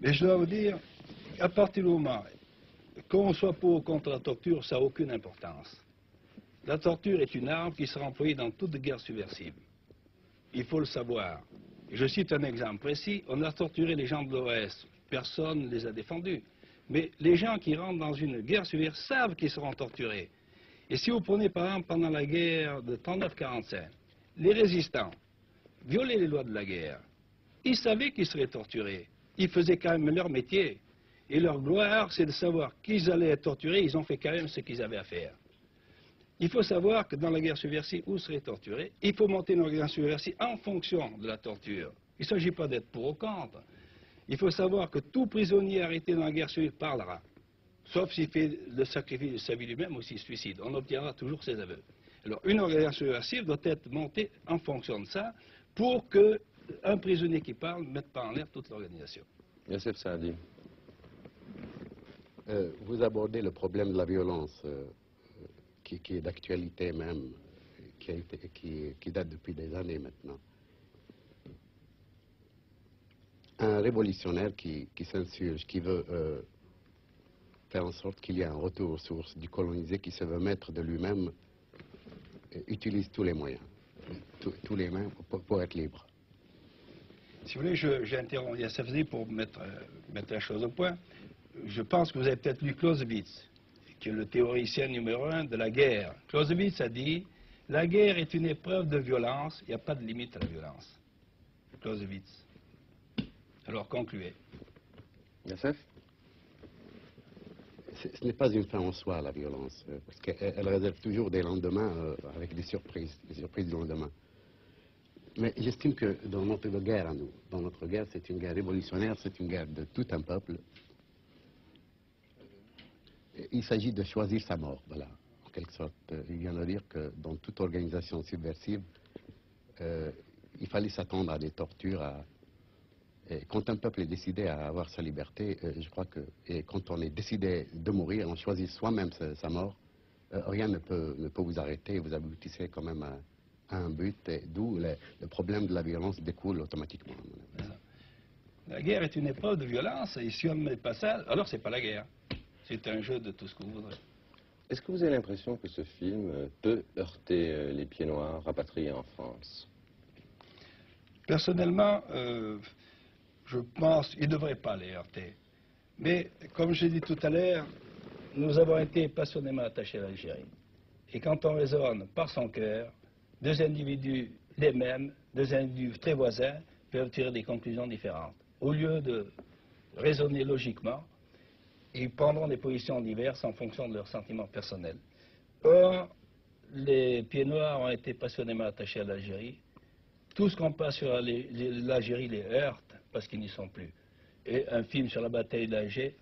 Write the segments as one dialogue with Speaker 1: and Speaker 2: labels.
Speaker 1: Mais je dois vous dire, à partir du moment qu'on soit pour ou contre la torture, ça n'a aucune importance. La torture est une arme qui sera employée dans toute guerre subversive. Il faut le savoir. Je cite un exemple précis. On a torturé les gens de l'OS. Personne ne les a défendus. Mais les gens qui rentrent dans une guerre subversive savent qu'ils seront torturés. Et si vous prenez par exemple pendant la guerre de 39-45, les résistants violaient les lois de la guerre. Ils savaient qu'ils seraient torturés. Ils faisaient quand même leur métier. Et leur gloire, c'est de savoir qu'ils allaient être torturés. Ils ont fait quand même ce qu'ils avaient à faire. Il faut savoir que dans la guerre subversive, où seraient torturés, il faut monter dans la guerre subversive en fonction de la torture. Il ne s'agit pas d'être pour ou contre. Il faut savoir que tout prisonnier arrêté dans la guerre subversive parlera. Sauf s'il fait le sacrifice de sa vie lui-même ou s'il se suicide. On obtiendra toujours ses aveux. Alors, une organisation subversive doit être montée en fonction de ça pour qu'un prisonnier qui parle ne mette pas en l'air toute l'organisation.
Speaker 2: Youssef Saadi.
Speaker 3: Vous abordez le problème de la violence qui est d'actualité même, qui date depuis des années maintenant. Un révolutionnaire qui s'insurge, qui veut faire en sorte qu'il y ait un retour aux sources du colonisé, qui se veut maître de lui-même, utilise tous les moyens, tous les moyens pour être libre.
Speaker 1: Si vous voulez, j'interromps Yassafzi pour mettre la chose au point. Je pense que vous avez peut-être lu Clausewitz, qui est le théoricien numéro 1 de la guerre. Clausewitz a dit « La guerre est une épreuve de violence, il n'y a pas de limite à la violence. » Clausewitz. Alors, concluez.
Speaker 3: Youssef ? Ce n'est pas une fin en soi, la violence, parce qu'elle réserve toujours des lendemains avec des surprises du lendemain. Mais j'estime que dans notre guerre à nous, dans notre guerre, c'est une guerre révolutionnaire, c'est une guerre de tout un peuple. Il s'agit de choisir sa mort, voilà, en quelque sorte. Il vient de dire que dans toute organisation subversive, il fallait s'attendre à des tortures. Et quand un peuple est décidé à avoir sa liberté, je crois que quand on est décidé de mourir, on choisit soi-même sa mort, rien ne peut vous arrêter, vous aboutissez quand même à un but, d'où le problème de la violence découle automatiquement.
Speaker 1: La guerre est une épreuve de violence, et si on ne met pas ça, alors c'est pas la guerre. C'est un jeu de tout ce que vous voudrez.
Speaker 2: Est-ce que vous avez l'impression que ce film peut heurter les pieds noirs rapatriés en France?
Speaker 1: Personnellement, je pense qu'il ne devrait pas les heurter. Mais, comme j'ai dit tout à l'heure, nous avons été passionnément attachés à l'Algérie. Et quand on raisonne par son cœur, deux individus les mêmes, deux individus très voisins, peuvent tirer des conclusions différentes. Au lieu de raisonner logiquement, ils prendront des positions diverses en fonction de leurs sentiments personnels. Or, les pieds noirs ont été passionnément attachés à l'Algérie. Tout ce qu'on passe sur l'Algérie les heurte parce qu'ils n'y sont plus. Et un film sur la bataille d'Alger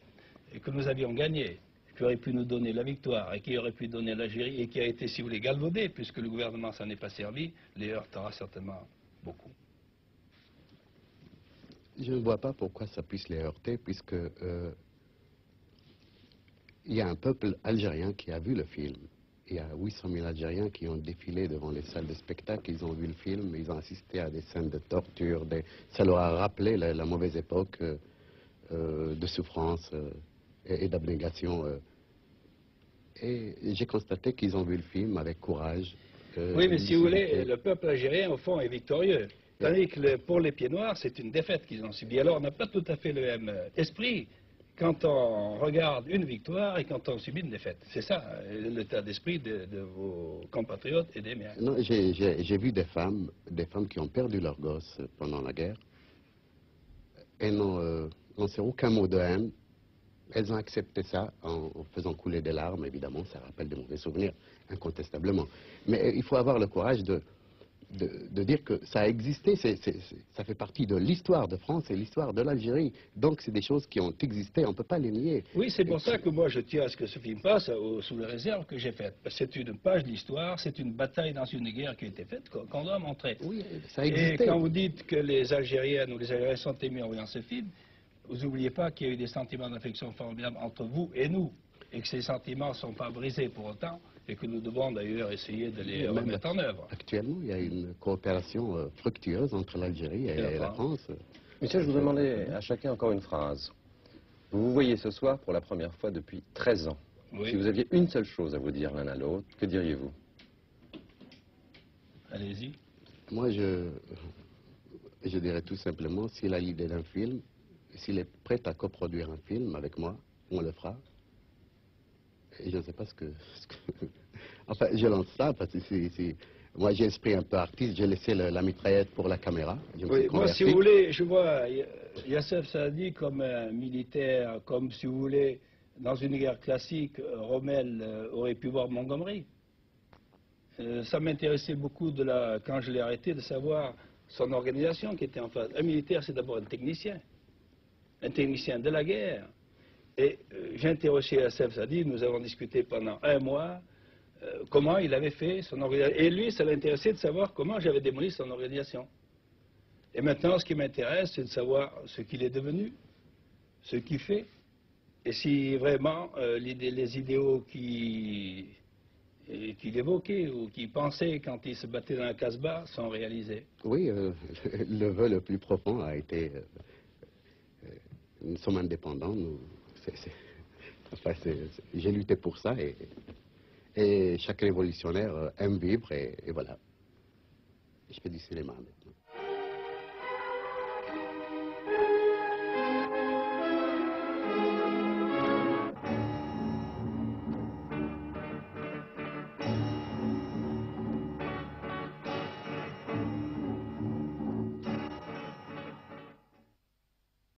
Speaker 1: que nous avions gagné, qui aurait pu nous donner la victoire et qui aurait pu donner l'Algérie et qui a été, si vous voulez, galvaudé, puisque le gouvernement s'en est pas servi, les heurtera certainement beaucoup.
Speaker 3: Je ne vois pas pourquoi ça puisse les heurter, puisque il y a un peuple algérien qui a vu le film. Il y a 800 000 Algériens qui ont défilé devant les salles de spectacle, ils ont vu le film, ils ont assisté à des scènes de torture, ça leur a rappelé la mauvaise époque de souffrance et d'abnégation. Et j'ai constaté qu'ils ont vu le film avec courage.
Speaker 1: Oui, mais si vous voulez, le peuple algérien, au fond, est victorieux. Tandis que pour les pieds noirs, c'est une défaite qu'ils ont subie. Alors, on n'a pas tout à fait le même esprit quand on regarde une victoire et quand on subit une défaite. C'est ça, l'état d'esprit de vos compatriotes et des miens.
Speaker 3: Non, j'ai vu des femmes qui ont perdu leurs gosses pendant la guerre. Elles n'ont lancé aucun mot de haine. Elles ont accepté ça en faisant couler des larmes, évidemment, ça rappelle de mauvais souvenirs, incontestablement. Mais il faut avoir le courage de dire que ça a existé, ça fait partie de l'histoire de France et l'histoire de l'Algérie. Donc c'est des choses qui ont existé, on ne peut pas les nier.
Speaker 1: Oui, c'est pour ça que moi je tiens à ce que ce film passe sous les réserves que j'ai faites. C'est une page d'histoire, c'est une bataille dans une guerre qui a été faite, qu'on doit montrer.
Speaker 3: Oui, ça a existé.
Speaker 1: Et quand vous dites que les Algériennes ou les Algériens sont émus en voyant ce film, vous n'oubliez pas qu'il y a eu des sentiments d'affection formidables entre vous et nous, et que ces sentiments ne sont pas brisés pour autant, et que nous devons d'ailleurs essayer de les remettre en œuvre.
Speaker 3: Actuellement, il y a une coopération fructueuse entre l'Algérie et la France.
Speaker 2: Monsieur, je vous demandais à chacun encore une phrase. Vous vous voyez ce soir pour la première fois depuis 13 ans.
Speaker 1: Oui.
Speaker 2: Si vous aviez une seule chose à vous dire l'un à l'autre, que diriez-vous?
Speaker 1: Allez-y.
Speaker 3: Moi, je dirais tout simplement, s'il a l'idée d'un film, s'il est prêt à coproduire un film avec moi, on le fera. Et je ne sais pas ce que... Enfin, je lance ça parce que moi, j'ai l'esprit un peu artiste, j'ai laissé la mitraillette pour la caméra. Je me suis
Speaker 1: Oui, moi, si
Speaker 3: converti.
Speaker 1: vous voulez, je vois Youssef Saadi comme un militaire, comme, si vous voulez, dans une guerre classique, Rommel aurait pu voir Montgomery. Ça m'intéressait beaucoup, quand je l'ai arrêté, de savoir son organisation qui était en face. Un militaire, c'est d'abord un technicien de la guerre. Et j'ai interrogé Youssef Saadi, nous avons discuté pendant un mois comment il avait fait son organisation. Et lui, ça l'intéressait de savoir comment j'avais démoli son organisation. Et maintenant, ce qui m'intéresse, c'est de savoir ce qu'il est devenu, ce qu'il fait, et si vraiment les idéaux qu'il évoquait ou qu'il pensait quand il se battait dans la Casbah sont réalisés.
Speaker 3: Oui, le vœu le plus profond a été... nous sommes indépendants, j'ai lutté pour ça et chaque révolutionnaire aime vivre et voilà. Je fais du cinéma.